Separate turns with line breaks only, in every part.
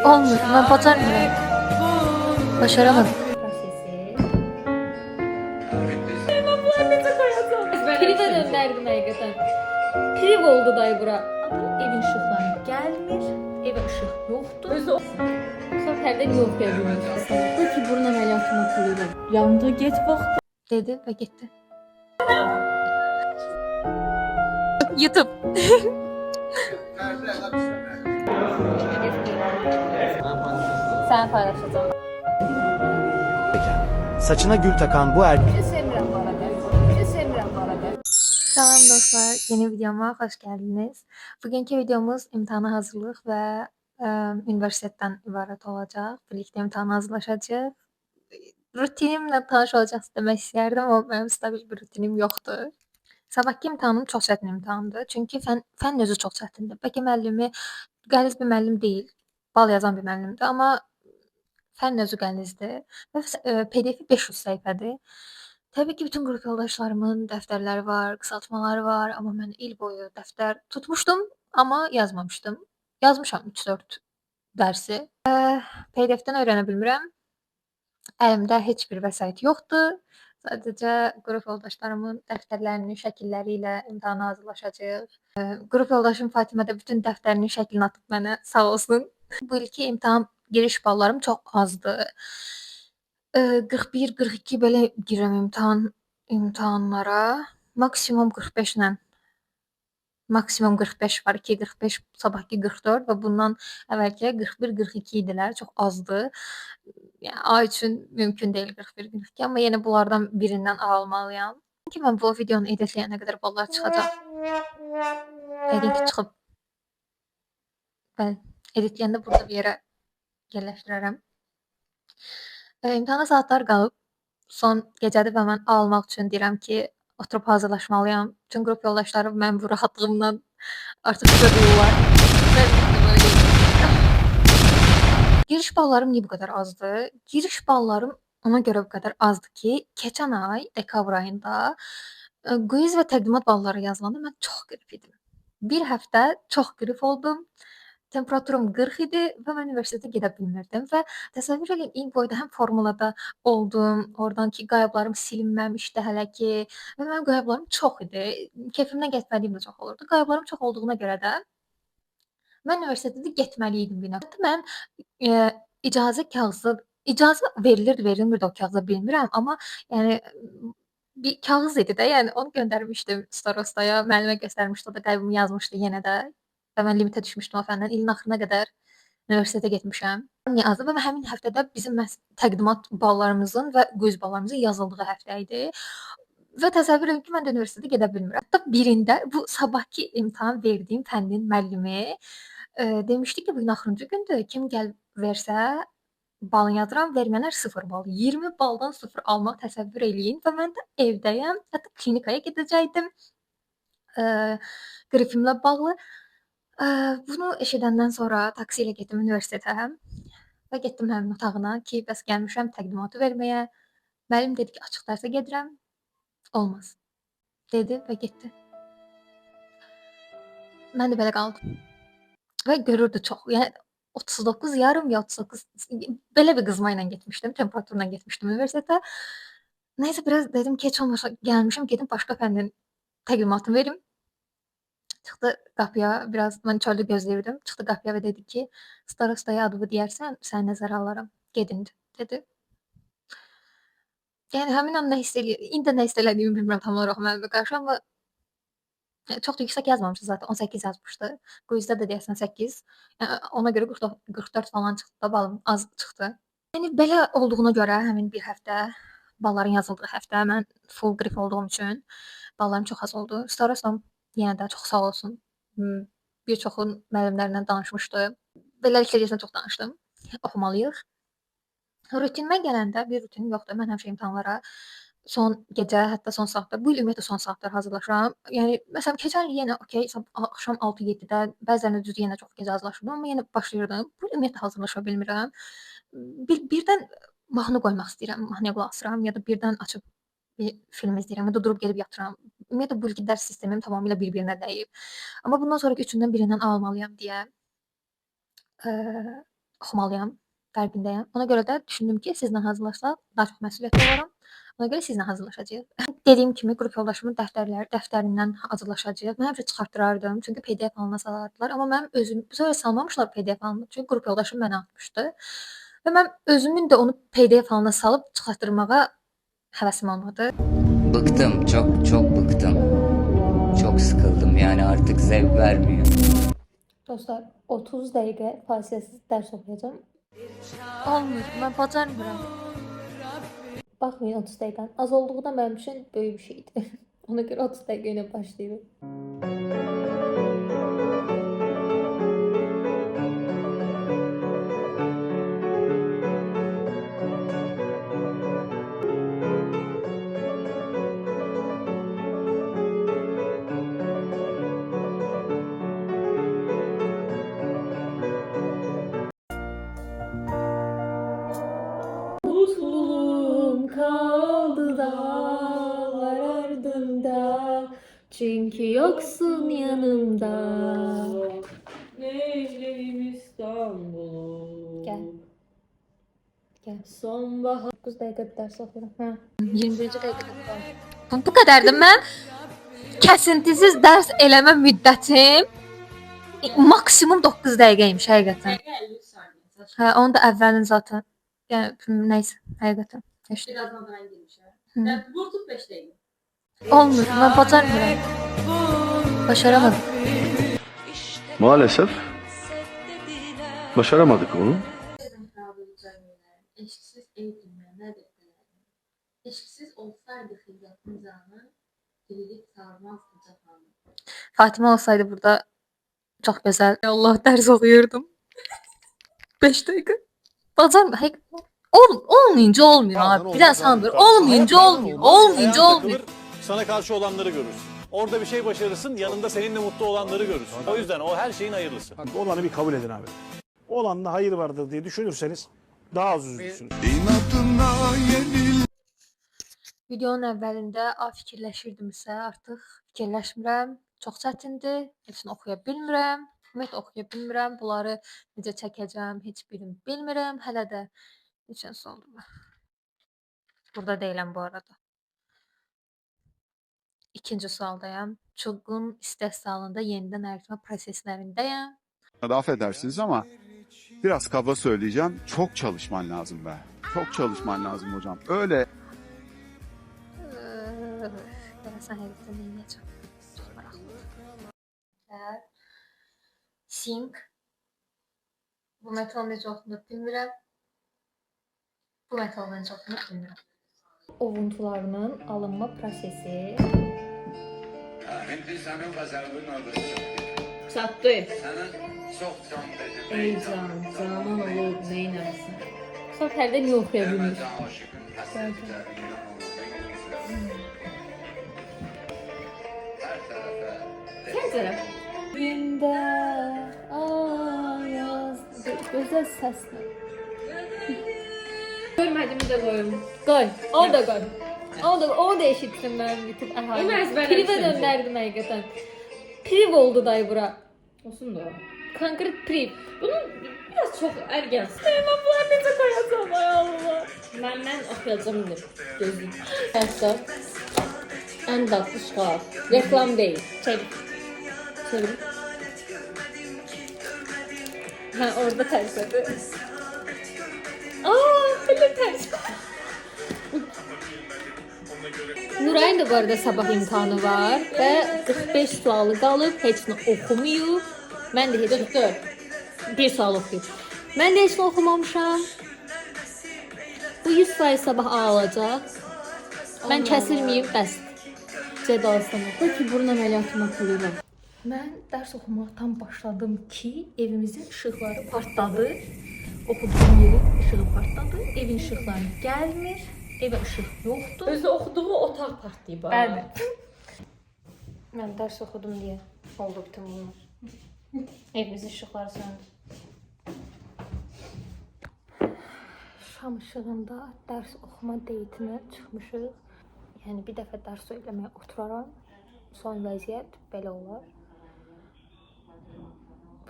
Olmuyor. Ben bacarmıyorum. Başaramadım.
Prosesi. Prive döndərdim həqiqətən. Priv oldu day bura. Evin ışıqları gəlmir. Evə ışıq yoxdur. Sonra pərdə niyə oxuya bilmirsən? Bu ki, burun əməliyyatına puluyla. Yandı, get vaxt.
Dedi ve gitti. YouTube.
Sən paylaşacağım.
Saçına gül takan bu
Semirəm bu arada. Semirəm bu arada.
Selam dostlar, yeni videoma hoş geldiniz. Bugünkü videomuz imtihana hazırlık ve üniversiteden ibaret olacak. Birlikte imtihana hazırlaşacağız. Rutinimle tanış olacaksınız demek isterdim ama benim stabil bir rutinim yoktur. Sabahki imtahanım çox çətin imtahandır. Çünki fən özü çox çətindir. Bəlkə müəllimi qəliz bir müəllim deyil, bal yazan bir müəllimdir, amma fən özü qəlizdir və PDF-i 500 səhifədir. Təbii ki, bütün qrup yoldaşlarımın dəftərləri var, qısaltmaları var, amma mən il boyu dəftər tutmuşdum, amma yazmamışdım. Yazmışam 3-4 dərsi. PDF-dən öyrənə bilmirəm. Əlimdə heç bir vəsait yoxdur. Sadəcə qrup yoldaşlarımın dəftərlərinin şəkilləri ilə imtahana hazırlaşacağıq. Qrup yoldaşım Fatimə də bütün dəftərinin şəklini atıb mənə, sağ olsun. Bu ilki imtahan giriş ballarım çox azdır. 41-42 belə girirəm imtahanlara. Maksimum 45-lə. Maksimum 45 var, 2-45, sabahki 44 və bundan əvvəlki 41-42 idilər, çox azdır. Yəni A üçün mümkün deyil 41-42, amma yenə bunlardan birindən A almalıyam. Çünki mən bu videonu editləyənə qədər ballar çıxacaq. Yəqin ki, çıxıb. Bəli, editləyəndə burada bir yerə yerləşdirərəm. İmtahana saatlar qalıb. Son gecədir və mən A almaq üçün deyirəm ki, oturub hazırlaşmalıyam. Bütün qrup yoldaşlarım mənim bu rahatlığımdan artıq görürlər. Giriş ballarım niyə bu qədər azdır? Giriş ballarım ona görə bu qədər azdır ki, keçən ay dekabr ayında quiz və təqdimat balları yazılanda mən çox qrip idim. Bir həftə çox qrip oldum. Temperaturum 40 idi və mən universitetə gedə bilmirdim və təsəvvür edin, ilk boyda həm formulada oldum, oradanki qayıblarım silinməmişdi hələ ki və mənim qayıblarım çox idi. Keyfimdən getmədiyim də çox olurdu. Qayıblarım çox olduğuna görə də mən universitetə getməli idim bir nöqtə. Mən icazə kağızı, icazə verilirdi, verilmirdi o kağıza bilmirəm, amma yəni bir kağız idi də, yəni onu göndərmişdim starostaya, müəllimə göstərmişdim, o da qaybımı yazmışdı yenə də. Və mən limitə düşmüşdüm o fəndən. İlin axırına qədər universitetə getmişəm. Yazdım və həmin həftədə bizim təqdimat ballarımızın və quiz ballarımızın yazıldığı həftə idi. Və təsəvvür edin ki, mən də universitetə gedə bilmirəm. Hətta birində bu sabahki imtahan verdiyim fənnin müəllimi demişdi ki, bu gün axırıncı gündür. Kim gəl versə balını yazıram, verməyənlər 0 bal. 20 baldan 0 almaq təsəvvür eləyin və mən də evdəyəm. Hətta klinikaya gedəcəkdim. Qripimlə bağlı. Bunu eşidəndən sonra taksi ilə getdim universitetə və getdim həmin otağına ki, bəs gəlmişəm təqdimatı verməyə. Müəllim dedi ki, açıq dərsə gedirəm. Olmaz, dedi və getdi. Mən də belə qaldım və görürdü çox. Yəni 39 yarım ya 39 belə bir qızma ilə getmişdim, temperaturla getmişdim universitetə. Nəysə biraz dedim ki, heç olmasa gəlmişəm, gedim başqa fənnin təqdimatını verim. Çıxdı qapıya, biraz mən çöldə gözləyirdim. Çıxdı qapıya və dedi ki, starostaya adımı deyərsən, səni nəzərə alaram. Gedin, dedi. Yəni həmin an nə hiss indi nə hiss elədiyimi bilmirəm tam olaraq müəllimə qarşı, amma çox da yüksək yazmamışdı zaten, 18 yazmışdı. Quizdə də deyəsən 8. Yəni ona görə 44 falan çıxdı da, balım az çıxdı. Yəni belə olduğuna görə həmin bir həftə, balların yazıldığı həftə mən full qrip olduğum üçün ballarım çox az oldu. Starostam yenə də çox sağ olsun. Bir çoxu müəllimlərlə danışmışdı. Beləliklə deyəsən çox danışdım. Oxumalıyıq. Rutinimə gələndə bir rutinim yoxdur. Mən həmişə imtahanlara son gecə, hətta son saatda, bu il ümumiyyətlə son saatlar hazırlaşıram. Yəni məsələn keçən il yenə okey, axşam 6-7-də, bəzən düzdür yenə çox gec hazırlaşırdım, amma yenə başlayırdım. Bu il ümumiyyətlə hazırlaşa bilmirəm. Birdən mahnı qoymaq istəyirəm, mahnıya qulaq asıram ya da birdən açıb bir film izləyirəm ya da durub gedib yatıram. Ümumiyyətlə bu ilki dərs sistemim tamamilə bir-birinə dəyib. Amma bundan sonraki üçündən birindən almalıyam deyə oxumalıyam, fərqindəyəm. Ona görə də düşündüm ki, sizlə hazırlaşsaq daha çox məsuliyyətli olaram. Ona görə sizlə hazırlaşacağıq. Dediyim kimi qrup yoldaşımın dəftərindən hazırlaşacağıq. Mən həmişə çıxartdırardım, çünki PDF halına salardılar. Amma mənim özüm bu səfər salmamışlar PDF halına, çünki qrup yoldaşım mənə atmışdı. Və mən özümün də onu PDF halına salıb çıxartdırmağa həvəsim olmadı.
Bıktım, çok çok bıktım. Çok sıkıldım yani artık zevk vermiyor.
Dostlar, 30 dəqiqə fasiləsiz dərs oxuyacağam.
Olmur, mən bacarmıram.
Baxmayın 30 dəqiqənin az olduğu da mənim üçün böyük bir şeydir. Ona görə 30 dəqiqə ilə başlayıram. Mutluluğum kaldı dağlar ardında, çünkü yoksun yanımda.
Neyleyim İstanbul'u.
Gel. Gel. Sonbahar. 9 dəqiqə dərs oxuyuram. Hə.
21-ci dəqiqədə. Bu qədərdir. Mən kəsintisiz dərs eləmə müddətim maksimum 9 dəqiqəymiş həqiqətən.
50 saniye.
Hə, onu da əvvəlin zaten. Yəni nəysə, həqiqətən. Heç
Birazdan da girmişler.
Hı.
Ben vurduk 5 dakika.
olmur. Mən bacarmıram. Başaramadım.
Maalesef başaramadık onu.
Eşksiz ev bilmem eşksiz olsaydı hizmetin canı dirilip sarmazdı cahanı.
Fatimə olsaydı burada çox gözəl. Allah dərs oxuyurdum. 5 dəqiqə. Bacarmıram. Olmayınca olmuyor abi. Bir daha sandır. Olmayınca olmuyor. Olmayınca olmuyor.
Sana karşı olanları görürsün. Orada bir şey başarırsın, yanında seninle mutlu olanları görürsün. O yüzden o her şeyin hayırlısı.
Olanı bir kabul edin abi. Olanda hayır vardır diye düşünürseniz daha az üzülürsünüz.
Videonun əvvəlində A fikirləşirdimsə, artıq fikirləşmirəm. Çox çətindir. Hepsini oxuya bilmirəm. Ümumiyyətlə oxuya bilmirəm. Bunları necə çəkəcəm, heç birini bilmirəm. Hələ də neçənsə oldu bu. Burada deyiləm bu arada. İkinci sualdayım. Çılgın istehsalında yenidən əritmə proseslərindəyəm.
Affedersiniz ama biraz kaba söyleyeceğim. Çok çalışman lazım be. Çok çalışman lazım hocam. Öyle
Görəsən həqiqətən neynəyəcəm? Çox maraqlıdır. Sink. Bu metal necə oxunur bilmirəm. Bu metal necə oxunur bilmirəm.
Ovuntularının alınma prosesi.
Çattı.
Ey can, canan olub neynəməsin. Sonra pərdə niyə oxuya bilmir? Pəncərə. Gündə ayaz. Gözəl səslə. Görmədimi də qoyum. Qoy, onu da qoy. Onu da eşitdim mən bütün əhalini.
Onu əzbərləmişəm.
Privə döndərdim həqiqətən. Priv oldu dayı bura.
Olsun da o.
Konkret priv.
Bunun biraz çok ergen.
Ben bunları necə qoyacam ay Allah.
Ben okuyacağım dedim. Gözlük. Hatta en tatlı şkaf. Reklam değil.
Çevir. Çevir. Ha orada ters etti. Böyle ters. Nuray'ın da bu arada sabah imtihanı var ve 45 sualı qalıb, heç nə oxumayıb. Mən də heç 44. Bir sual oxuyub. Mən də heç nə oxumamışam. Bu 100% sabah A alacaq. Mən kəsilməyim, bəs. Cədalsana. Peki burun əməliyyatına qılıram. Mən dərs oxumaqdan başladım ki, evimizin işıqları partladı. Oxuduğum yerin işığı partladı. Evin işıqları gəlmir. Evə işıq yoxdur.
Özü okuduğu otaq partlayıb.
Bəli. Mən dərs oxudum deyə oldu bütün bunlar. Evimizin işıqları söndü. Şam işığında dərs oxuma deytinə çıxmışıq. Yəni bir dəfə dərs söyləməyə oturaram. Son vəziyyət belə olar.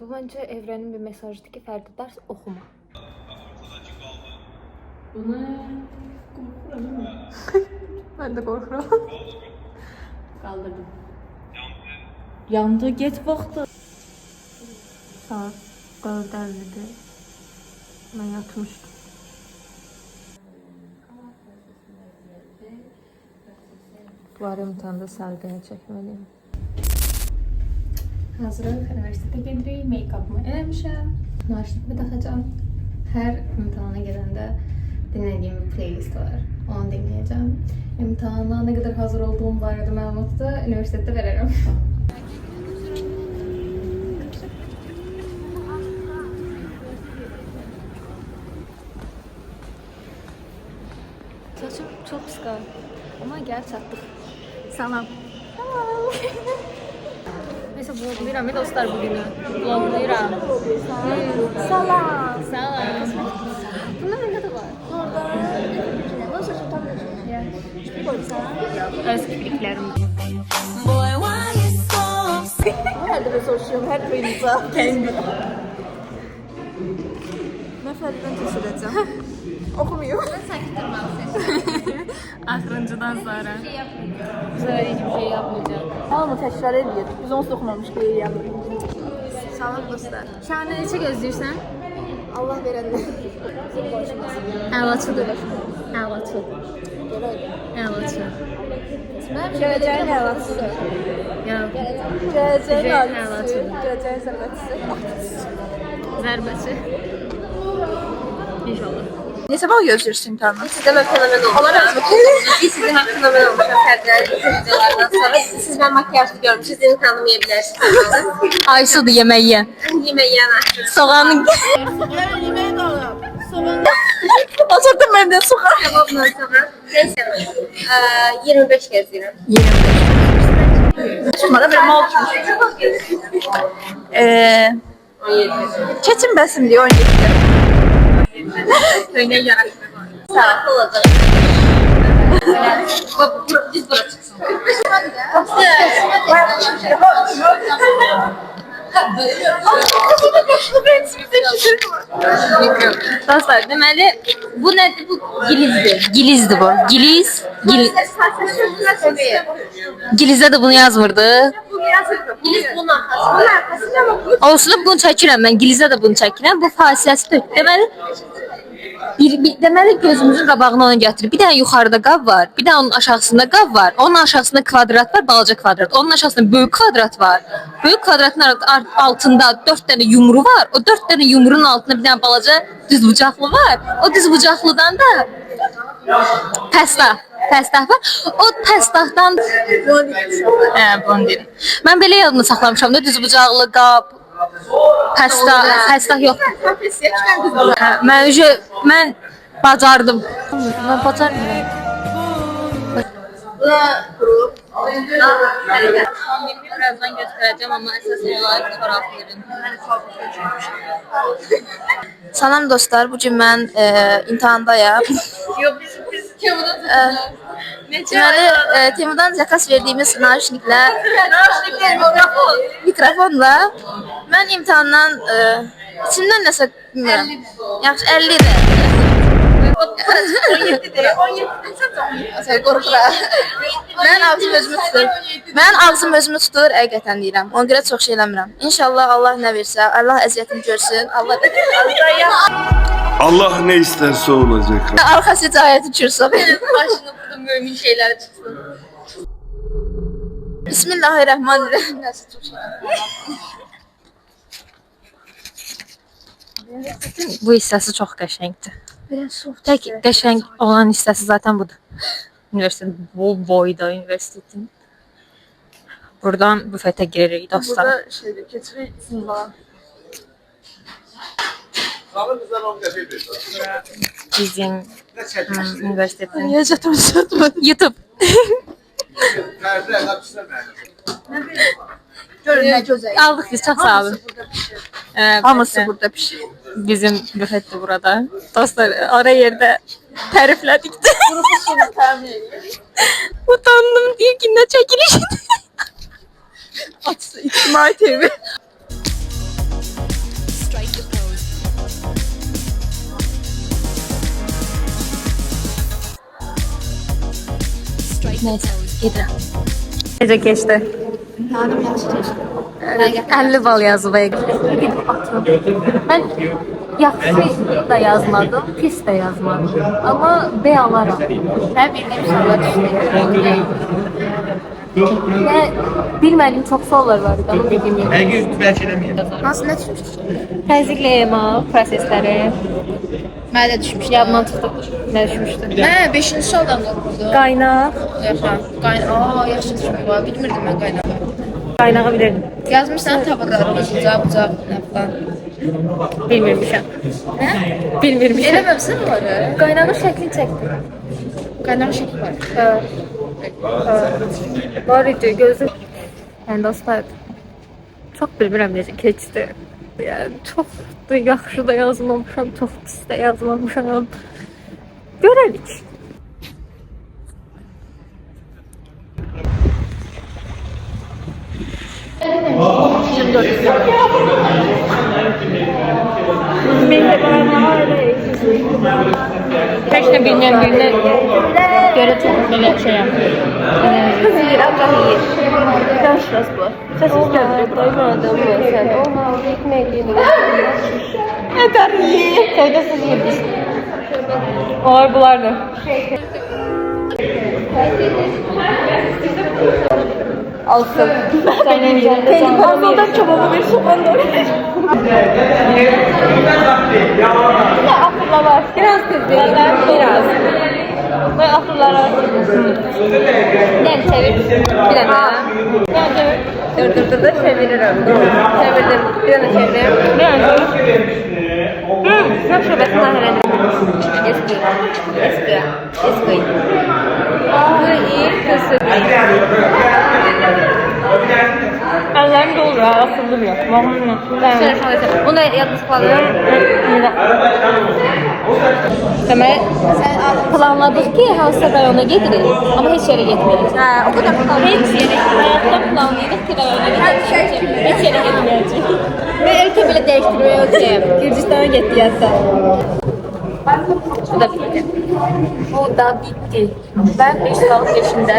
Bu məncə evrenin bir mesajıdır ki, fərdi dərs oxuma. Bunu
Mən də qorxuram.
kaldırdım. Yandı, geç vaxtı.
Saat 4:50-dir. Mən yatmışdım. Var imtahanda səlqəyə çəkməliyim. Hazırıq, üniversitetə gedirik, make-up'ımı eləmişəm. Naşnikmi taxacam. Hər imtahana gələndə dinlədiyim bir playlist var. Onu dinləyəcəm. İmtahana nə qədər hazır olduğum barədə məlumatı da üniversitetdə verərəm. Saçım çok sıkar. Ama gel çattık. Salam. Neyse vloglayıram dostlar bugünü. Vloglayıram. Salam. Salam. Bunda ne kadar var? Öz kipriklerim.
Nerede de soruşuyorum her boyunca kendim. Ben Fəridən test edəcəm. Oxumuyor.
Axırıncıdan sonra.
Bu sefer hiçbir şey yapmayacağım.
Hamı təkrar edir. Biz onsuz da oxumamış qeyriyəm. Salam dostlar.
Şahane neçə gözləyirsən?
Allah verəndə.
Əlaçıdır. Əlaçı. Əlaçı.
Gələcəyin əlaçısı.
Yox.
Gələcəyin
əlaçıdır.
əlaçısı. Gələcəyin zərbəçisi.
Zərbəçi. İnşallah.
Neçə bal gözləyirsən imtahandan?
Sizdə mən fenomen olmuşam. Biz sizin mən fenomen olmuşam fərqləri videolardan sonra. Siz mən makyajlı görmüşsünüz, sizi tanımaya bilərsiniz.
Aysudur yemək yeyən.
Yemək yiyən açır.
Soğanın
Yeməyə qalıb. Soğan. Açırdım məndən soğan.
Ondan sonra neyse 25 kez deyirəm.
Bana bir mal Keçin bəsim deyə 17.
Söyleyin yaratmak var. Sağlıklı olacak. Biz bura çıksın.
Dostlar, deməli bu nədir? Bu gilizdir. Gilizdir bu. Giliz. Gilizdə də bunu yazmırdı.
Biz bunun arkasında ama bu
Olsun da bunu çəkirəm mən. Gilizdə də bunu çəkirəm. Bu fasiləsiz tök. Deməli gözümüzün qabağına onu gətirir. Bir dənə yuxarıda qab var. Bir dənə onun aşağısında qab var. Onun aşağısında kvadrat var, balaca kvadrat. Onun aşağısında böyük kvadrat var. Böyük kvadratın altında 4 dənə yumru var. O 4 dənə yumrunun altında bir dənə balaca düzbucaqlı var. O düzbucaqlıdan da Pəstah var. O pəstahdan bondir. Mən belə yadımda saxlamışam da düzbucaqlı qab, pəstah yox. Mən bacardım. Mən bacarmıyorum. Birazdan göstereceğim ama esas olarak çoraplarım.
Salam dostlar, bugün mən imtahandayam.
Yok biz
Deməli, Temudan zakas verdiyimiz naşniklə, mikrofonla mən imtahandan içimdən nəsə bilmirəm. Yaxşı 50 də. 17 qorxuram. Mən ağzım özümü tutur, həqiqətən deyirəm. Ona görə çox şey eləmirəm. İnşallah Allah nə versə, Allah əziyyətimi görsün.
Allah ne isterse olacak.
Arxası cahayət uçursa.
başına burada mümin şeyler çıksın.
Bismillahirrahmanirrahim.
Bu hissəsi çox qəşəngdir. Tək qəşəng olan hissəsi zaten budur. Üniversitetin bu boyda üniversitetin. Buradan büfete giririk dostlar.
Burada şeydir, keçirik sınıfa.
Bizim üniversitetin
Yiyəcətimi satmadım.
YouTube.
Görün nə gözəl.
Aldık biz, çok sağ olun.
Hamısı burada bir şey.
Bizim büfetli burada. Dostlar ara yerde təriflədik də. Utandım diye ki ne çekiliş.
Açsa İctimai TV.
Nəysə, gedirəm.
Necə keçdi?
İmtahanım yaxşı keçdi.
50 bal yazıb. Mən yaxşı da yazmadım, pis də yazmadım. Amma B alaram.
Mən bildiyim sorular düşdü.
Və bilmədiyim çox suallar var idi, amma bildiyim yox.
Hansı nə düşmüşdü?
Təzyiqli emal prosesləri
Mənə də düşmüşdü.
yadımdan çıxdı. Nə düşmüşdü?
Hə, 5-ci sualdan qorxurdum.
Qaynaq.
Yaxşı düşmüşdü. Bilmirdim mən qaynağı.
Qaynağı bilirdim.
Yazmışsan tavada, bucaq, nə falan.
Bilmirmişəm.
Nə?
Bilmirmişəm.
Eləməmsən onları?
Qaynağın şəklini çəkdim.
Qaynağı şəkli var.
Hə. Var idi, gözüm. Yəni dostlar, çox bilmirəm necə keçdi. Yəni çox da yaxşı da yazmamışam, çox pis də yazmamışam. Görərik. Heç nə bilməyən birinə görə çox belə şey yapıyor. Yaşlas bu. Səsiz gəlir.
Duymadım ben sen. Onu aldı ekmeğini.
Yeter iyi. Köyde siz yediniz. Onlar bulardı. Alsın. Fazladan çabalı bir soğanlar. Ne akıllar var. Biraz kızdım. Biraz. Ve akıllar var. Ne çevir? Bir dakika. Ne çevir? Dur çeviririm. Çevirdim. Bir yana çevirdim. Bir yana çevirdim. Yok şubesini halledelim. Eski. Bu iyi kısır. Ellerim doldu ya, asıldım yok. Bunu da yalnız kalıyorum. Demek planladık ki hansısa rayona gedirik. Ama hiç yere gitmeyeceğiz. O kadar hiç yere hayatta planladık ki rayona gideceğiz. Hiç yere gitmeyeceğiz. Ve ülke bile değiştirmeyeceğim. Gürcistan'a gitti hatta. Bu da bitti. Ben 5 yaşında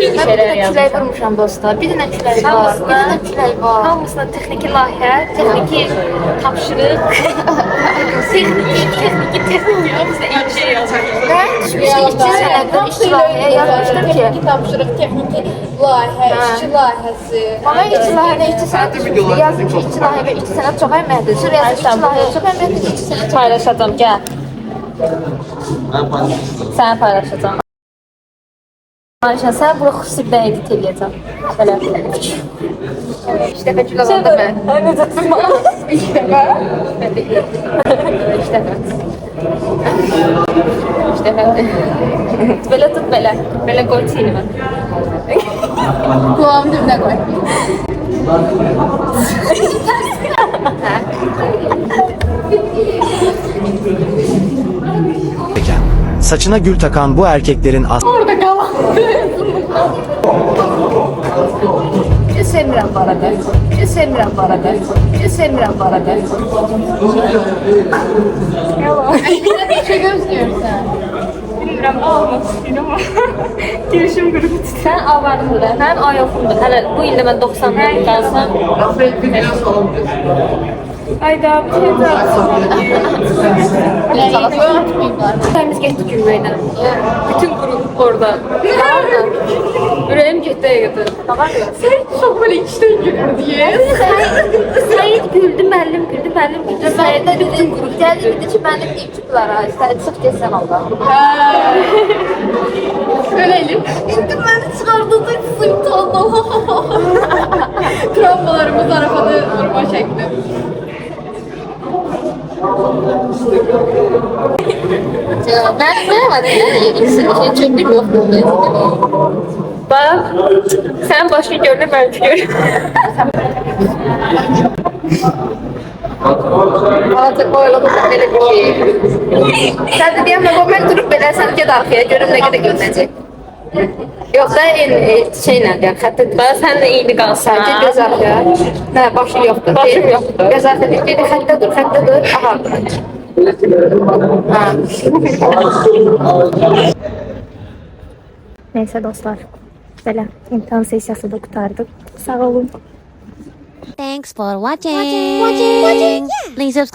ilk şeyler yazdım.
Külək vurmuşam dostlar. Bir dənə külək var. Bir dənə külək var.
Hamısına texniki layihə, texniki tapşırıq, texniki hamısı ilk şey yazmışım.
Mən düşmüşdüm 2 sənədir işçi layihəyə yazmışdım ki.
Tapşırıq, texniki layihə, işçi layihəsi.
Bana işçi layihəyə 2 sənət düşmüşdü. Yazdım ki, işçi layihəyə 2 sənət çox əməkdir. Sonra yazdım işçi layihəyə çox əməkdir, 2 sənət çox
Paylaşacağım, gəl. Səni paylaşacağım. Ayşə, sən bura xüsusilə edit edəcəm. Belə.
3 dəfə kilo aldım mən.
Ay, necə tutma?
3 dəfə. 3 dəfə. 3 dəfə.
Belə tut, belə. Belə qoy çiynimə.
Kulağımın dibinə qoy.
Saçına gül takan bu erkeklerin
Orada qalan.
Sevmirəm bu arada. Sevmirəm bu arada. Sevmirəm bu arada. Yalan. Bizə bir şey gözləyirsən.
Bilmirəm, almaq istəyirəm amma girişim qrupu tutdu. Sən avardımdır, sən ay yoxumdur. Hələ bu ildə mən 90'dan qalsam. Ay da bir şey Temiz getdi gülməkdən. Bütün qrup orada. Ürəyim getdi həqiqətən. Sən çox belə içdən gülür deyə.
Səyid güldü, müəllim güldü, müəllim güldü. Səyid də bütün qrup gəldi, dedi ki, mənim deyib çıxdılar. Səyid çıx gəlsən Allah.
Ölelim. İndi məni çıxardacaq sırtanda. Travmalarımı zarafatı vurma şəkli.
Ben sevmedim. Şey yok.
Bak, sen başını görünür, ben görürüm.
Artık öyle böyle bir şey. Sen de diyemle ben durup böyle sen de arkaya görüp ne kadar görünecek.
Yoksa şeyle diyor, hatta sen de iyiydi kalsın.
Sadece göz arkaya. Ne başım yoktu.
Başım yoktu.
Göz arkaya değil. Dedi hatta dur. Aha. Ha.
Neyse dostlar. Belə imtahan sessiyası da qurtardık. Sağ olun.
Thanks for watching. Please subscribe.